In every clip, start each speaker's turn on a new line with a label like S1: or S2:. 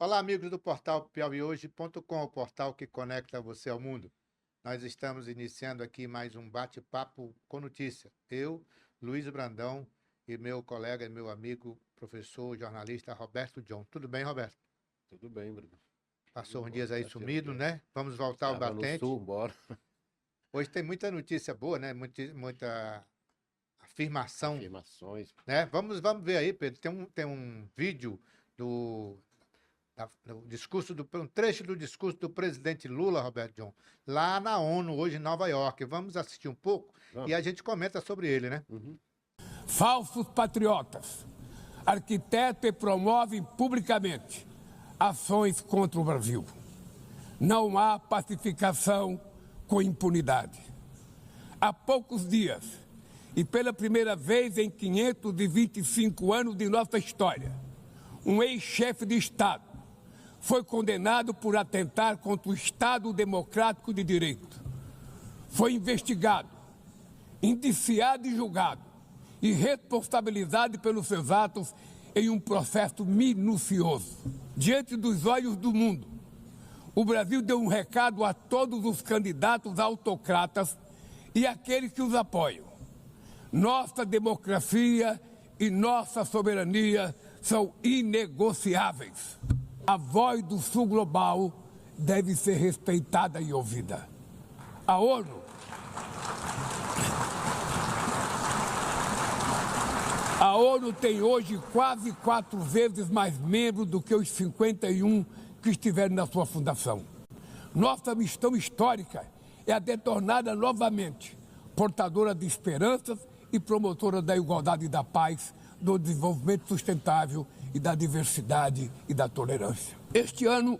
S1: Olá, amigos do portal piauihoje.com, o portal que conecta você ao mundo. Nós estamos iniciando aqui mais um bate-papo com notícia. Eu, Luiz Brandão, e meu colega e meu amigo, professor, jornalista Roberto John. Tudo bem, Roberto?
S2: Tudo bem, Bruno.
S1: Passou uns
S2: Bora,
S1: dias aí
S2: faz tempo
S1: sumido,
S2: que
S1: né? Vamos voltar ao
S2: estava no
S1: batente.
S2: sul, bora.
S1: Hoje tem muita notícia boa, né? Muita afirmação,
S2: Afirmações.
S1: né? Vamos ver aí, Pedro. Tem um vídeo do discurso um trecho do discurso do presidente Lula, Roberto John, lá na ONU, hoje em Nova York. Vamos assistir um pouco e
S2: Vamos.
S1: a gente comenta sobre ele, né?
S3: Falsos patriotas arquitetam e promovem publicamente ações contra o Brasil. Não há pacificação com impunidade. Há poucos dias, e pela primeira vez em 525 anos de nossa história, um ex-chefe de Estado foi condenado por atentar contra o Estado Democrático de Direito. Foi investigado, indiciado e julgado, e responsabilizado pelos seus atos em um processo minucioso. Diante dos olhos do mundo, o Brasil deu um recado a todos os candidatos autocratas e aqueles que os apoiam. Nossa democracia e nossa soberania são inegociáveis. A voz do Sul Global deve ser respeitada e ouvida. A ONU tem hoje quase 4 vezes mais membros do que os 51 que estiveram na sua fundação. Nossa missão histórica é a de torná-la novamente portadora de esperanças e promotora da igualdade e da paz, do desenvolvimento sustentável e da diversidade e da tolerância. Este ano,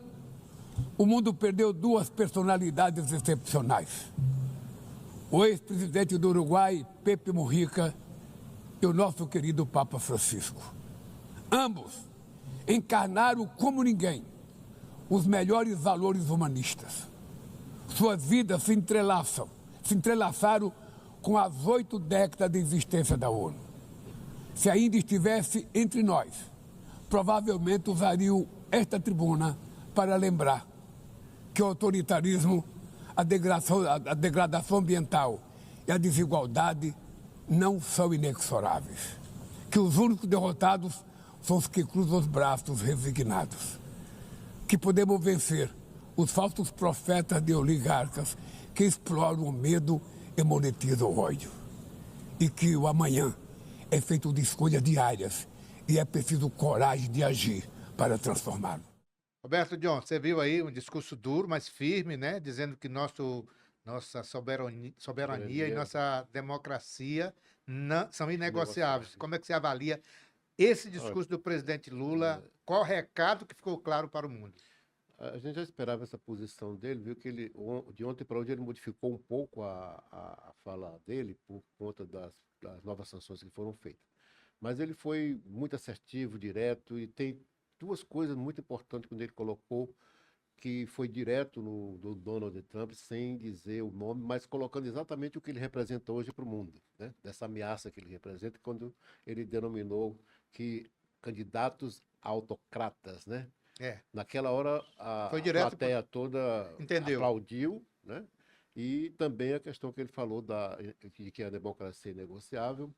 S3: o mundo perdeu 2 personalidades excepcionais. O ex-presidente do Uruguai, Pepe Mujica, e o nosso querido Papa Francisco. Ambos encarnaram como ninguém os melhores valores humanistas. Suas vidas se entrelaçaram com as 8 décadas de existência da ONU. Se ainda estivesse entre nós, provavelmente usariam esta tribuna para lembrar que o autoritarismo, a degradação ambiental e a desigualdade não são inexoráveis. Que os únicos derrotados são os que cruzam os braços resignados. Que podemos vencer os falsos profetas de oligarcas que exploram o medo e monetizam o ódio. E que o amanhã é feito de escolhas diárias e é preciso coragem de agir para transformá-lo.
S1: Roberto John, você viu aí um discurso duro, mas firme, né? Dizendo que nossa soberania e nossa democracia são inegociáveis. Como é que você avalia esse discurso do presidente Lula? Qual o recado que ficou claro para o mundo?
S2: A gente já esperava essa posição dele, viu que ele, de ontem para hoje, ele modificou um pouco a fala dele por conta das novas sanções que foram feitas. Mas ele foi muito assertivo, direto, e tem 2 coisas muito importantes quando ele colocou, que foi direto do Donald Trump, sem dizer o nome, mas colocando exatamente o que ele representa hoje para o mundo, né? Dessa ameaça que ele representa, quando ele denominou que candidatos autocratas, né? Naquela hora, a plateia toda aplaudiu, né? E também a questão que ele falou de que a democracia é negociável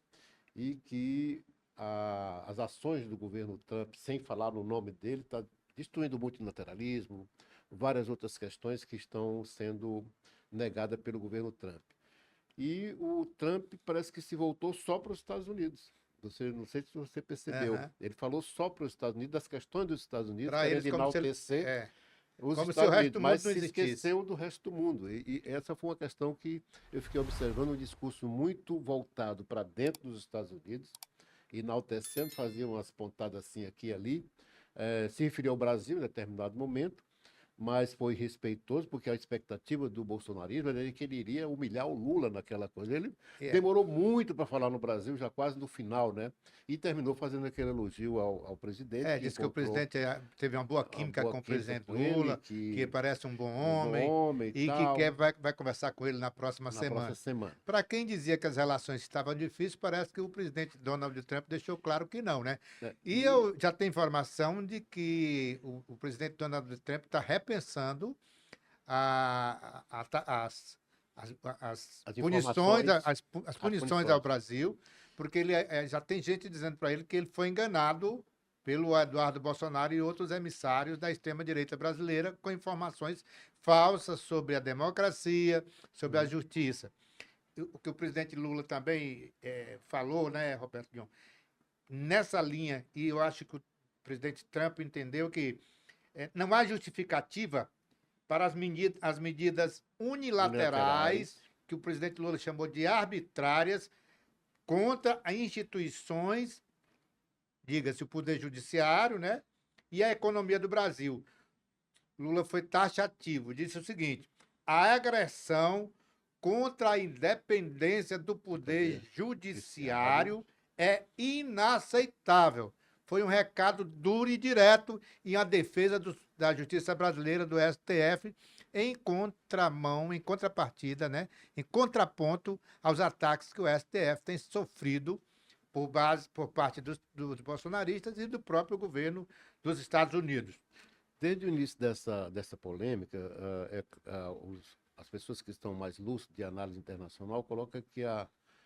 S2: e que as ações do governo Trump, sem falar no nome dele, está destruindo o multilateralismo, várias outras questões que estão sendo negadas pelo governo Trump. E o Trump parece que se voltou só para os Estados Unidos. Não sei se você percebeu. Ele falou só para os Estados Unidos, das questões dos Estados Unidos, querendo enaltecer os Estados Unidos, mas se esqueceu do resto do mundo. E essa foi uma questão que eu fiquei observando, um discurso muito voltado para dentro dos Estados Unidos, enaltecendo, fazia umas pontadas assim aqui e ali, se referiu ao Brasil em determinado momento, mas foi respeitoso, porque a expectativa do bolsonarismo era que ele iria humilhar o Lula naquela coisa. Ele demorou muito para falar no Brasil, já quase no final, né? E terminou fazendo aquele elogio ao presidente.
S1: Disse que o presidente teve uma boa química com o presidente Lula, que parece um bom homem e que vai conversar com ele na próxima semana. Para quem dizia que as relações estavam difíceis, parece que o presidente Donald Trump deixou claro que não, né? E eu já tenho informação de que o presidente Donald Trump está repensando as punições ao Brasil, porque ele já tem gente dizendo para ele que ele foi enganado pelo Eduardo Bolsonaro e outros emissários da extrema-direita brasileira com informações falsas sobre a democracia, sobre a justiça. O que o presidente Lula também falou, né, Roberto Guion, nessa linha, e eu acho que o presidente Trump entendeu que não há justificativa para as medidas unilaterais que o presidente Lula chamou de arbitrárias contra as instituições, diga-se o Poder Judiciário, né, e a economia do Brasil. Lula foi taxativo, disse o seguinte: a agressão contra a independência do Poder Judiciário é inaceitável. Foi um recado duro e direto em a defesa da justiça brasileira, do STF, em contrapartida, né? Em contraponto aos ataques que o STF tem sofrido por parte dos bolsonaristas e do próprio governo dos Estados Unidos.
S2: Desde o início dessa polêmica, as pessoas que estão mais lúcidas de análise internacional colocam que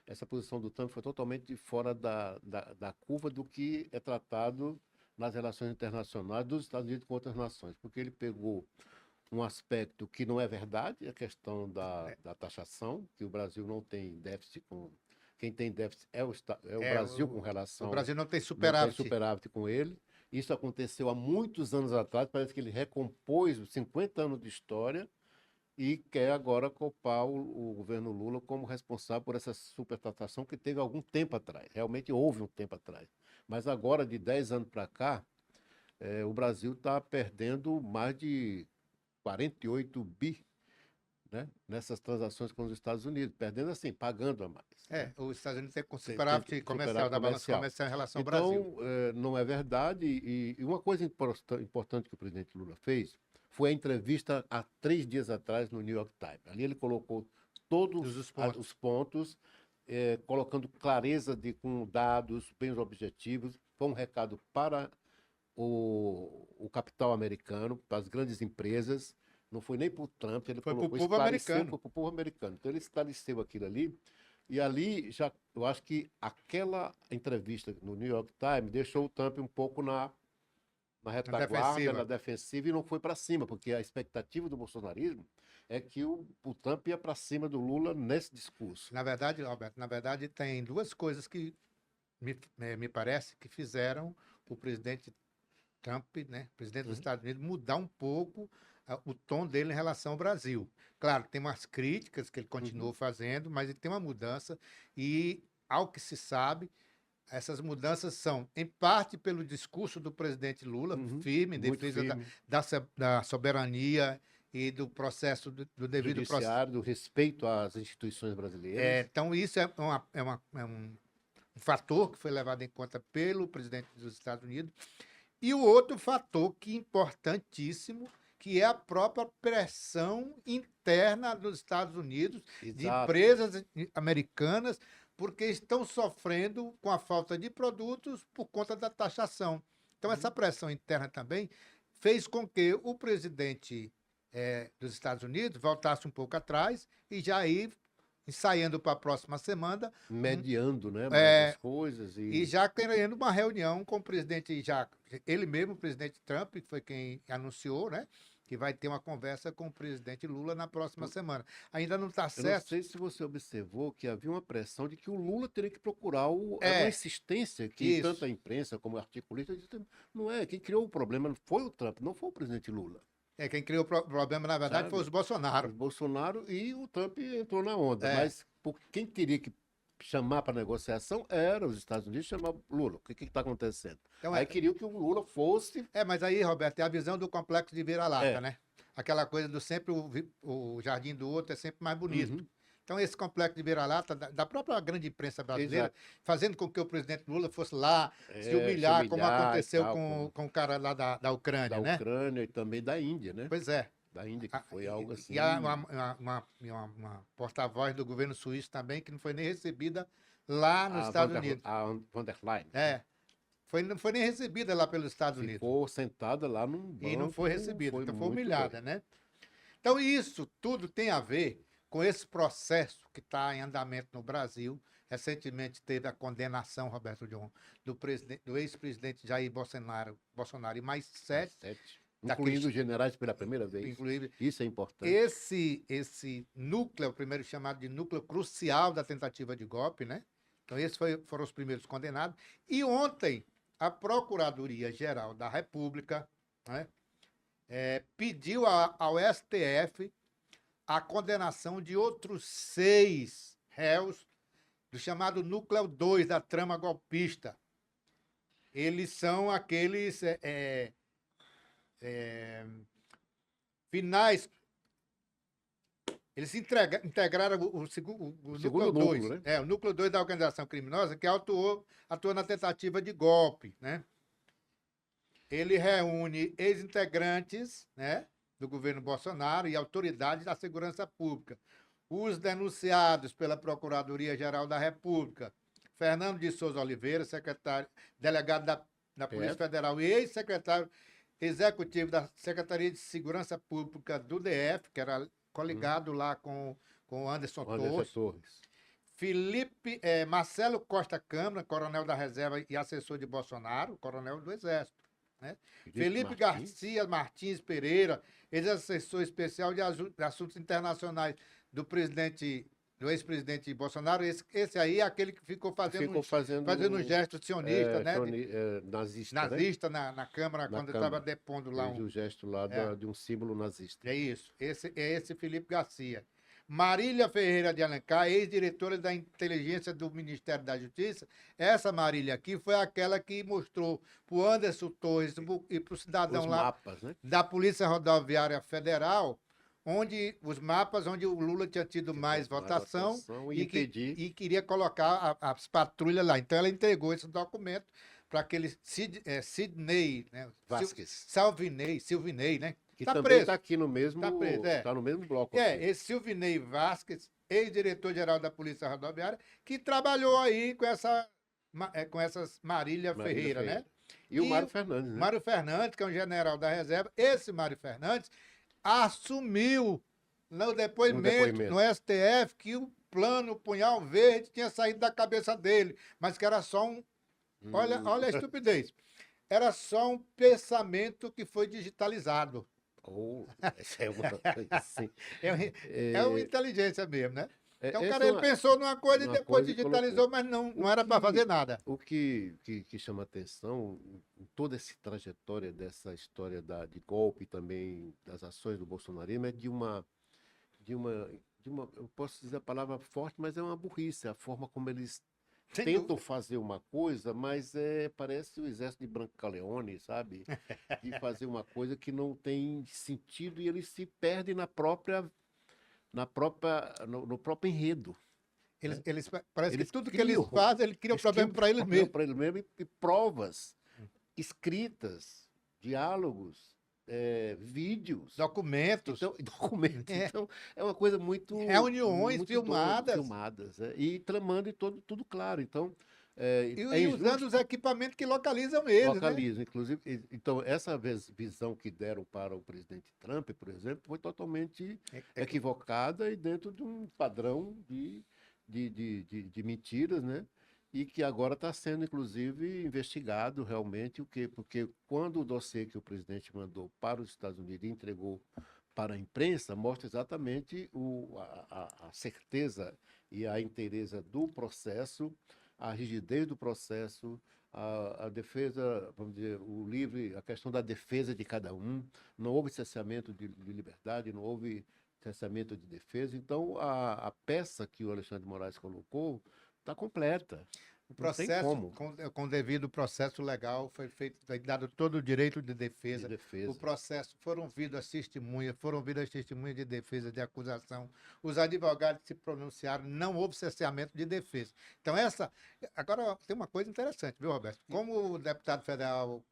S2: essa posição do Trump foi totalmente fora da curva do que é tratado nas relações internacionais dos Estados Unidos com outras nações, porque ele pegou um aspecto que não é verdade, a questão da taxação, que o Brasil não tem déficit com... Quem tem déficit é o Brasil com relação...
S1: O Brasil não tem superávit.
S2: Não tem superávit com ele. Isso aconteceu há muitos anos atrás, parece que ele recompôs os 50 anos de história e quer agora culpar o governo Lula como responsável por essa supertaxação que teve algum tempo atrás. Realmente houve um tempo atrás. Mas agora, de 10 anos para cá, o Brasil está perdendo mais de 48 bi, né, nessas transações com os Estados Unidos, perdendo assim, pagando a mais.
S1: Os Estados Unidos têm superávit comercial da balança comercial em relação ao Brasil.
S2: Então, não é verdade. E uma coisa importante que o presidente Lula fez foi a entrevista há 3 dias atrás no New York Times. Ali ele colocou todos os pontos, colocando clareza com dados bem objetivos. Foi um recado para o capital americano, para as grandes empresas. Não foi nem para o Trump, ele
S1: foi
S2: colocou,
S1: para o povo americano.
S2: Foi para o povo americano. Então ele esclareceu aquilo ali. E ali, eu acho que aquela entrevista no New York Times deixou o Trump um pouco na retaguarda, na defensiva, e não foi para cima, porque a expectativa do bolsonarismo é que o Trump ia para cima do Lula nesse discurso.
S1: Na verdade, Roberto, tem 2 coisas que me parece que fizeram o presidente Trump, né, presidente dos Estados Unidos, mudar um pouco o tom dele em relação ao Brasil. Claro, tem umas críticas que ele continuou fazendo, mas ele tem uma mudança e, ao que se sabe, essas mudanças são, em parte, pelo discurso do presidente Lula, firme, em defesa da soberania e do processo do devido processo.
S2: Do respeito às instituições brasileiras.
S1: Então, isso é um fator que foi levado em conta pelo presidente dos Estados Unidos. E o outro fator que é importantíssimo, que é a própria pressão interna dos Estados Unidos, de empresas americanas, porque estão sofrendo com a falta de produtos por conta da taxação. Então, essa pressão interna também fez com que o presidente dos Estados Unidos voltasse um pouco atrás e já ir ensaiando para a próxima semana.
S2: Mediando, né? As coisas.
S1: E já querendo uma reunião com o presidente, ele mesmo, o presidente Trump, que foi quem anunciou, né? Que vai ter uma conversa com o presidente Lula na próxima semana. Ainda não está certo.
S2: Eu não sei se você observou que havia uma pressão de que o Lula teria que procurar uma insistência que tanto a imprensa como o articulista não é. Quem criou o problema foi o Trump, não foi o presidente Lula.
S1: Quem criou o problema, na verdade, foi os Bolsonaro.
S2: O Bolsonaro e o Trump entrou na onda. Mas quem teria que chamar para negociação era os Estados Unidos, chamar Lula. O que está acontecendo? Então, aí queriam que o Lula fosse...
S1: mas aí, Roberto, é a visão do complexo de vira-lata, né? aquela coisa do sempre o jardim do outro é sempre mais bonito.
S2: Uhum.
S1: Então, esse complexo de vira-lata da própria grande imprensa brasileira,
S2: Exato.
S1: fazendo com que o presidente Lula fosse lá se
S2: Se
S1: humilhar, como
S2: humilhar e
S1: aconteceu
S2: tal,
S1: com o cara lá da Ucrânia,
S2: da
S1: né?
S2: Ucrânia e também da Índia, né?
S1: Pois é.
S2: Da Índia, que foi algo assim.
S1: E há uma porta-voz do governo suíço também que não foi nem recebida lá nos Estados Unidos.
S2: A von der Leyen
S1: Não foi nem recebida lá pelos Estados Unidos.
S2: ficou sentada lá num banco.
S1: E não foi recebida, então foi
S2: muito
S1: humilhada,
S2: bem.
S1: né? Então, isso tudo tem a ver com esse processo que está em andamento no Brasil. Recentemente teve a condenação, Roberto John, do ex-presidente Jair Bolsonaro e mais 7,
S2: Incluindo os generais pela primeira vez.
S1: inclusive.
S2: Isso é importante.
S1: Esse núcleo, primeiro chamado de núcleo crucial da tentativa de golpe, né? Então, esses foram os primeiros condenados. E ontem, a Procuradoria-Geral da República, né, pediu ao STF a condenação de outros 6 réus do chamado Núcleo 2 da trama golpista. Eles são aqueles finais. Eles integraram o
S2: segundo
S1: Núcleo 2,
S2: núcleo, né?
S1: o Núcleo 2 da organização criminosa, que atua na tentativa de golpe, né? Ele reúne ex-integrantes, né, do governo Bolsonaro e autoridades da segurança pública. Os denunciados pela Procuradoria-Geral da República, Fernando de Souza Oliveira, delegado da Polícia Federal e ex-secretário executivo da Secretaria de Segurança Pública do DF, que era coligado lá com o Anderson Torres. Marcelo Costa Câmara, coronel da reserva e assessor de Bolsonaro, coronel do Exército. Né? Felipe Garcia Martins Pereira, ex-assessor especial de assuntos internacionais do ex-presidente Bolsonaro. Esse aí é aquele que ficou fazendo um gesto sionista, né?
S2: Nazista,
S1: né? na Câmara, quando estava depondo lá.
S2: O gesto lá de um símbolo nazista.
S1: É isso. Esse Felipe Garcia. Marília Ferreira de Alencar, ex-diretora da inteligência do Ministério da Justiça. Essa Marília aqui foi aquela que mostrou para o Anderson Torres e para o cidadão lá
S2: mapas, né?
S1: da Polícia Rodoviária Federal, os mapas onde o Lula tinha tido mais votação e queria colocar as patrulhas lá. Então ela entregou esse documento para aquele Sidney, né? Silvinei, né?
S2: Que
S1: tá
S2: também
S1: preso.
S2: Está aqui no mesmo, tá no mesmo bloco.
S1: Esse Silvinei Vasquez, ex-diretor-geral da Polícia Rodoviária, que trabalhou aí com essas Marília Ferreira, né?
S2: E o Mário Fernandes, né?
S1: Mário Fernandes, que é um general da reserva. Esse Mário Fernandes assumiu no depoimento no STF que o plano Punhal Verde tinha saído da cabeça dele, mas que era só um... Olha a estupidez. Era só um pensamento que foi digitalizado.
S2: Essa é uma coisa assim.
S1: É uma inteligência mesmo, né? Então, o cara ele pensou numa coisa e depois digitalizou, mas não era para fazer nada.
S2: O que chama atenção em toda essa trajetória dessa história de golpe também das ações do bolsonarismo é de uma, eu posso dizer a palavra forte, mas é uma burrice, a forma como eles tentam fazer uma coisa, mas parece o exército de Brancaleone, sabe? De fazer uma coisa que não tem sentido e eles se perdem no próprio enredo.
S1: Parece que tudo que eles fazem, eles criam problema para eles mesmos.
S2: Para eles mesmos e provas escritas, diálogos, vídeos.
S1: Documentos.
S2: Então, é uma coisa muito...
S1: Reuniões filmadas.
S2: E tramando e tudo claro. Então...
S1: E usando os equipamentos que localizam eles,
S2: Localizam, inclusive. Então, essa visão que deram para o presidente Trump, por exemplo, foi totalmente equivocada e dentro de um padrão de mentiras, né? E que agora está sendo, inclusive, investigado realmente porque quando o dossiê que o presidente mandou para os Estados Unidos e entregou para a imprensa, mostra exatamente a certeza e a inteireza do processo, a rigidez do processo, a defesa, vamos dizer, a questão da defesa de cada um, não houve cerceamento de liberdade, não houve cerceamento de defesa. Então, a peça que o Alexandre de Moraes colocou está completa.
S1: O
S2: Não tem
S1: processo,
S2: como.
S1: com o devido processo legal, foi dado todo o direito de defesa.
S2: De defesa.
S1: O processo, foram ouvidas as testemunhas de defesa, de acusação. Os advogados se pronunciaram, não houve cesseamento de defesa. Então, agora, tem uma coisa interessante, viu, Roberto? Como o deputado federal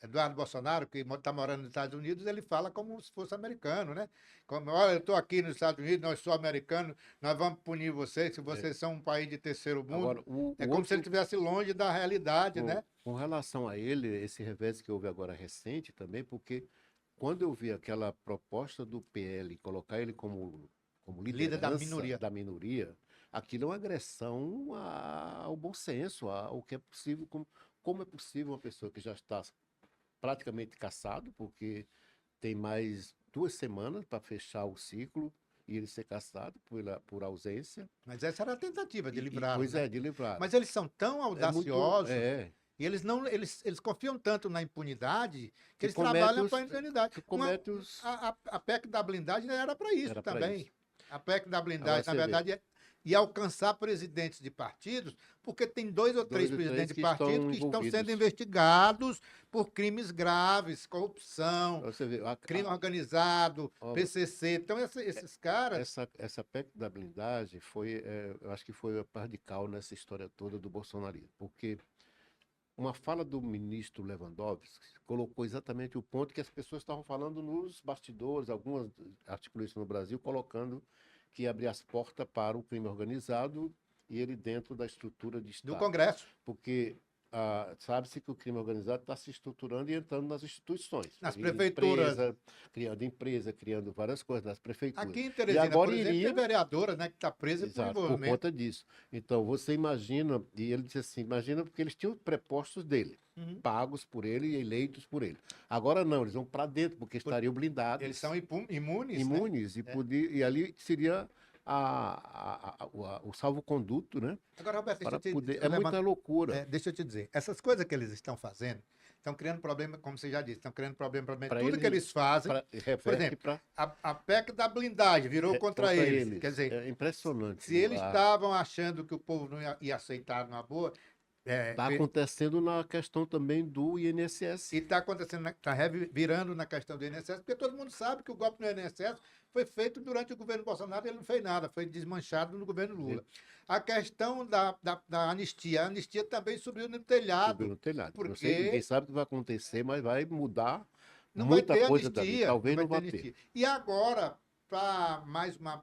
S1: Eduardo Bolsonaro, que está morando nos Estados Unidos, ele fala como se fosse americano, né? Como, olha, eu estou aqui nos Estados Unidos, nós somos americanos, nós vamos punir vocês, se vocês são um país de terceiro mundo.
S2: Agora,
S1: É como se ele estivesse longe da realidade, né?
S2: Com relação a ele, esse revés que houve agora recente também, porque quando eu vi aquela proposta do PL, colocar ele como
S1: Líder da
S2: liderança minoria, aquilo é uma agressão ao bom senso, ao que é possível, como é possível uma pessoa que já está praticamente cassado, porque tem mais 2 semanas para fechar o ciclo e ele ser cassado por ausência.
S1: Mas essa era a tentativa de livrar.
S2: Pois
S1: né?
S2: de livrar.
S1: Mas eles são tão audaciosos,
S2: É.
S1: e eles confiam tanto na impunidade que eles
S2: comete
S1: trabalham para a impunidade.
S2: que comete os-
S1: A PEC da blindagem era para isso
S2: Era pra
S1: também.
S2: isso.
S1: A PEC da blindagem,
S2: Agora
S1: na
S2: você
S1: verdade, ia alcançar presidentes de partidos, porque tem 2 ou 3
S2: ou três
S1: presidentes de
S2: que
S1: partidos
S2: estão
S1: que estão
S2: envolvidos.
S1: sendo investigados por crimes graves, corrupção,
S2: Você vê,
S1: crime organizado,
S2: Ó,
S1: PCC. Então, esses caras...
S2: essa PEC da blindagem foi, eu acho que foi a par de cal nessa história toda do bolsonarismo, porque uma fala do ministro Lewandowski colocou exatamente o ponto que as pessoas estavam falando nos bastidores, algumas articulistas no Brasil colocando que ia abrir as portas para o crime organizado e ele dentro da estrutura de Estado.
S1: do Congresso.
S2: Porque sabe-se que o crime organizado está se estruturando e entrando nas instituições.
S1: Nas
S2: Criando
S1: prefeituras.
S2: criando empresa, criando várias coisas nas prefeituras.
S1: Aqui em Teresina,
S2: agora
S1: por exemplo,
S2: iria-
S1: tem vereadora, né, que está presa por
S2: Exato, por
S1: envolvimento.
S2: conta disso. Então, você imagina, e ele disse assim, imagina porque eles tinham prepostos dele,
S1: Uhum.
S2: pagos por ele e eleitos por ele. Agora não, eles vão para dentro, porque estariam blindados,
S1: Eles são imunes, né?
S2: imunes, e ali seria o salvo-conduto, né?
S1: Agora, Roberto, deixa
S2: Para
S1: eu te
S2: poder...
S1: eu
S2: É
S1: levanto-
S2: muita loucura.
S1: deixa eu te dizer, essas coisas que eles estão fazendo, estão criando problema, como você já disse, estão criando problema para
S2: Pra
S1: tudo
S2: eles-
S1: que eles fazem.
S2: Reverte
S1: exemplo,
S2: pra-
S1: A PEC da blindagem virou contra eles. Quer dizer,
S2: É impressionante.
S1: se eles estavam achando que o povo não ia aceitar numa boa,
S2: Está acontecendo na questão também do INSS.
S1: e está acontecendo, está virando na questão do INSS, porque todo mundo sabe que o golpe no INSS foi feito durante o governo Bolsonaro e ele não fez nada, foi desmanchado no governo Lula. A questão da anistia, a anistia também subiu no telhado.
S2: Subiu no telhado. Não
S1: porque-
S2: sei, ninguém sabe o que vai acontecer, mas vai mudar
S1: Não
S2: muita
S1: vai ter
S2: coisa
S1: anistia.
S2: dali. Talvez não
S1: ter
S2: vá ter.
S1: anistia. E agora, para mais uma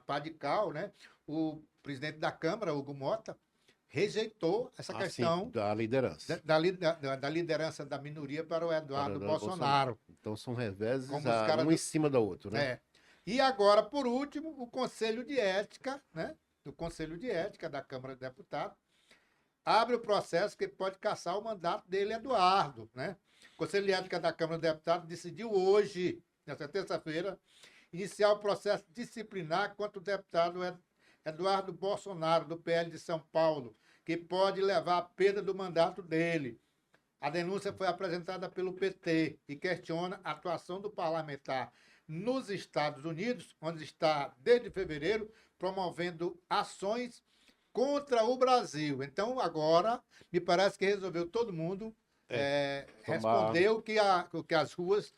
S1: pá de cal, né? O presidente da Câmara, Hugo Mota, rejeitou essa
S2: Assim,
S1: questão
S2: da liderança.
S1: da liderança da minoria para o Eduardo
S2: Para o
S1: Bolsonaro.
S2: Então são reveses
S1: Como os caras
S2: um
S1: do-
S2: em cima da outra, né?
S1: É. E agora, por último, o Conselho de Ética, né? O Conselho de Ética da Câmara de Deputados abre o processo que pode cassar o mandato dele, Eduardo, né? O Conselho de Ética da Câmara de Deputados decidiu hoje, nessa terça-feira, iniciar o processo disciplinar contra o deputado Eduardo Bolsonaro, do PL de São Paulo, que pode levar à perda do mandato dele. A denúncia foi apresentada pelo PT e questiona a atuação do parlamentar nos Estados Unidos, onde está, desde fevereiro, promovendo ações contra o Brasil. Então, agora, me parece que resolveu todo mundo responder o que as ruas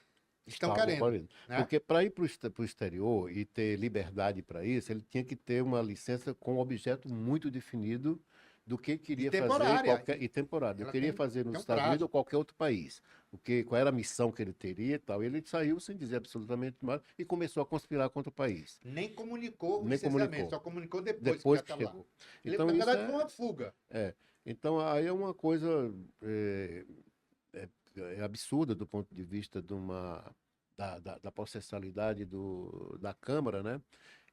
S1: estão
S2: Estavam
S1: querendo.
S2: querendo.
S1: né?
S2: Porque para ir para o exterior e ter liberdade para isso, ele tinha que ter uma licença com um objeto muito definido do que queria fazer
S1: temporária.
S2: e temporário.
S1: Ela
S2: Eu queria
S1: tem-
S2: fazer
S1: tem
S2: nos
S1: um
S2: Estados
S1: prazo.
S2: Unidos ou qualquer outro país. Qual era a missão que ele teria e tal. Ele saiu sem dizer absolutamente nada e começou a conspirar contra o país.
S1: Nem comunicou o
S2: Nem
S1: licenciamento,
S2: comunicou.
S1: só comunicou depois,
S2: Depois
S1: que
S2: que
S1: já tá lá.
S2: chegou.
S1: Ele,
S2: Então,
S1: na
S2: isso
S1: verdade, foi uma fuga.
S2: Então, aí é uma coisa absurda do ponto de vista da processualidade da Câmara, né?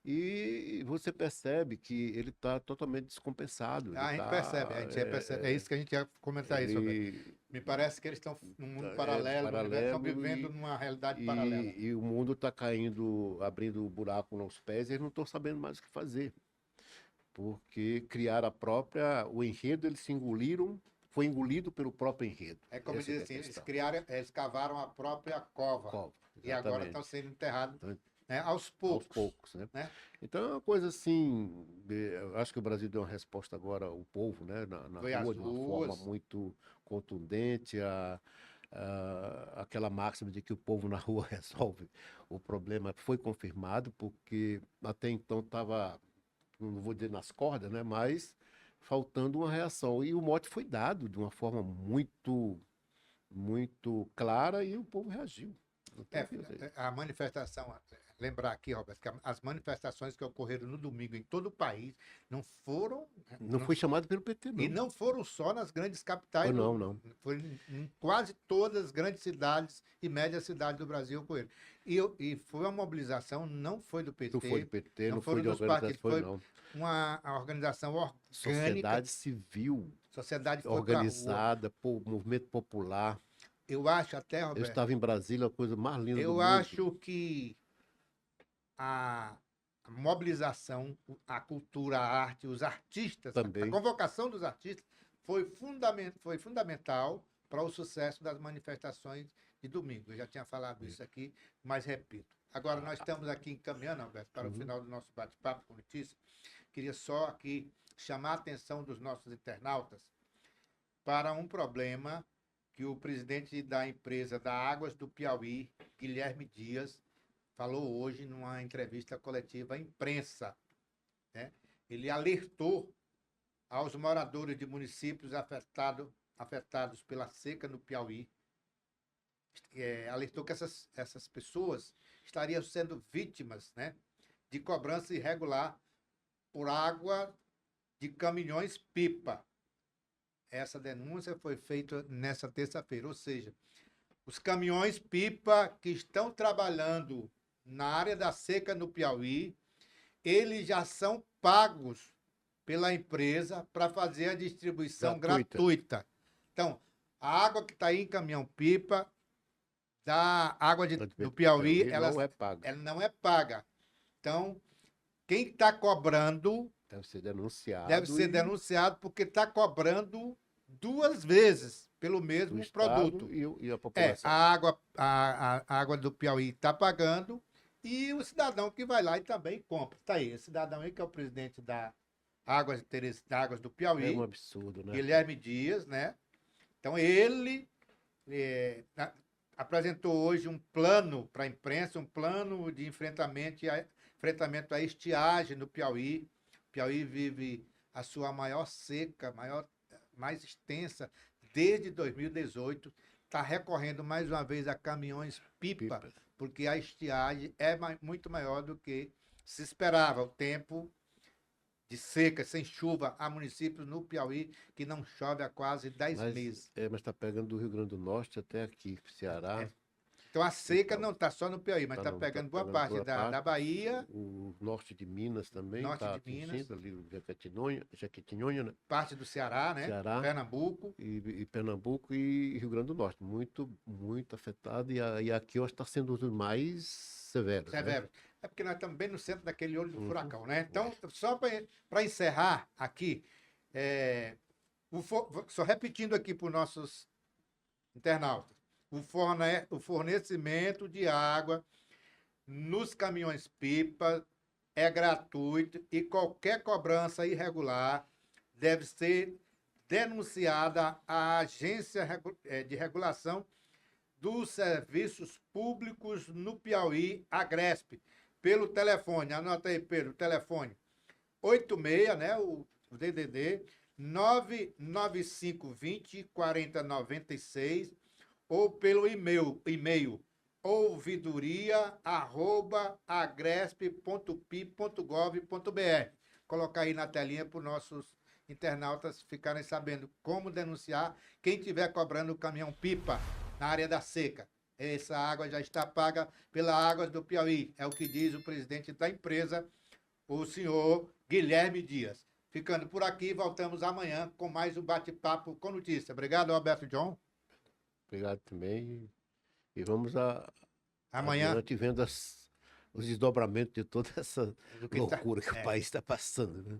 S2: E você percebe que ele está totalmente descompensado.
S1: A gente percebe, É isso que a gente ia comentar isso. Roberto. Me parece que eles estão num mundo paralelo, estão vivendo numa realidade paralela.
S2: E o mundo está caindo, abrindo o buraco nos pés, e eles não estão sabendo mais o que fazer. Porque criaram o enredo, eles se engoliram, foi engolido pelo próprio enredo.
S1: É como
S2: Essa
S1: diz
S2: é a
S1: assim,
S2: questão.
S1: eles cavaram a própria cova. E agora
S2: Exatamente.
S1: estão sendo enterrados né? Aos poucos,
S2: né?
S1: né?
S2: Então é uma coisa assim, eu acho que o Brasil deu uma resposta agora, o povo, né, na
S1: Foi às
S2: rua, de uma forma
S1: ruas.
S2: muito contundente, aquela máxima de que o povo na rua resolve o problema foi confirmado, porque até então estava, não vou dizer nas cordas, né, mas faltando uma reação. E o mote foi dado de uma forma muito clara e o povo reagiu. Não tem o que dizer.
S1: A manifestação, lembrar aqui, Roberto, que as manifestações que ocorreram no domingo em todo o país não foram.
S2: Não foi chamado pelo PT,
S1: E
S2: não.
S1: não foram só nas grandes capitais,
S2: Foi não.
S1: foi em quase todas as grandes cidades e médias cidades do Brasil ocorreram. E foi uma mobilização, não foi do PT,
S2: Não foi do PT, não foi
S1: foram
S2: de
S1: dos
S2: organização,
S1: partidos,
S2: foi
S1: foi
S2: não.
S1: uma organização orgânica.
S2: Sociedade civil
S1: Sociedade foi para a rua.
S2: organizada, movimento popular.
S1: Eu acho até,
S2: Eu
S1: Roberto,
S2: estava em Brasília, a coisa mais linda do
S1: eu
S2: mundo.
S1: acho que a mobilização, a cultura, a arte, os artistas,
S2: Também.
S1: a convocação dos artistas foi fundamental para o sucesso das manifestações de domingo. Eu já tinha falado isso aqui, mas repito. Agora, nós estamos aqui encaminhando, Alberto, para o final do nosso bate-papo com notícia. Queria só aqui chamar a atenção dos nossos internautas para um problema que o presidente da empresa da Águas do Piauí, Guilherme Dias, falou hoje numa entrevista coletiva à imprensa, né? Ele alertou aos moradores de municípios afetados pela seca no Piauí, alertou que essas pessoas estariam sendo vítimas, né, de cobrança irregular por água de caminhões-pipa. Essa denúncia foi feita nessa terça-feira, ou seja, os caminhões-pipa que estão trabalhando na área da seca no Piauí, eles já são pagos pela empresa para fazer a distribuição gratuita. Então, a água que está aí em caminhão-pipa, da água do Piauí, ela não é paga. Então, quem está cobrando
S2: deve ser denunciado.
S1: Deve ser denunciado porque está cobrando 2 vezes pelo mesmo produto.
S2: E a população.
S1: A água do Piauí está pagando e o cidadão que vai lá e também compra. Está aí, esse cidadão aí que é o presidente da Águas do Piauí.
S2: É um absurdo, né?
S1: Guilherme Dias, né? Então, ele apresentou hoje um plano para a imprensa, um plano de enfrentamento à estiagem no Piauí. O Piauí vive a sua maior seca, mais extensa, desde 2018. Está recorrendo mais uma vez a caminhões-pipa, porque a estiagem é muito maior do que se esperava. O tempo de seca, sem chuva, há municípios no Piauí que não chove há quase 10 meses.
S2: Mas está pegando do Rio Grande do Norte até aqui, Ceará.
S1: Então a seca não está só no Piauí, mas está pegando boa parte da Bahia.
S2: O norte de Minas também.
S1: Norte de Minas.
S2: Ali o Jequitinhonha, né?
S1: Parte do Ceará, né? Pernambuco.
S2: E Pernambuco e Rio Grande do Norte. Muito, muito afetado. E aqui eu acho que está sendo um dos mais severos.
S1: Severo. Né? É porque nós estamos bem no centro daquele olho do furacão, né? Então, só para encerrar aqui, só repetindo aqui para os nossos internautas, o fornecimento de água nos caminhões-pipa é gratuito e qualquer cobrança irregular deve ser denunciada à Agência de Regulação dos Serviços Públicos no Piauí, Agresp, pelo telefone, anota aí, Pedro, o telefone 86, né, o DDD, 99520-4096, ou pelo e-mail ouvidoria@agresp.pi.gov.br. Colocar aí na telinha para os nossos internautas ficarem sabendo como denunciar quem estiver cobrando o caminhão-pipa na área da seca. Essa água já está paga pela Águas do Piauí, é o que diz o presidente da empresa, o senhor Guilherme Dias. Ficando por aqui, voltamos amanhã com mais um bate-papo com notícia. Obrigado, Alberto John.
S2: Obrigado também. E vamos
S1: amanhã
S2: vendo os desdobramentos de toda essa loucura que o país está passando, né?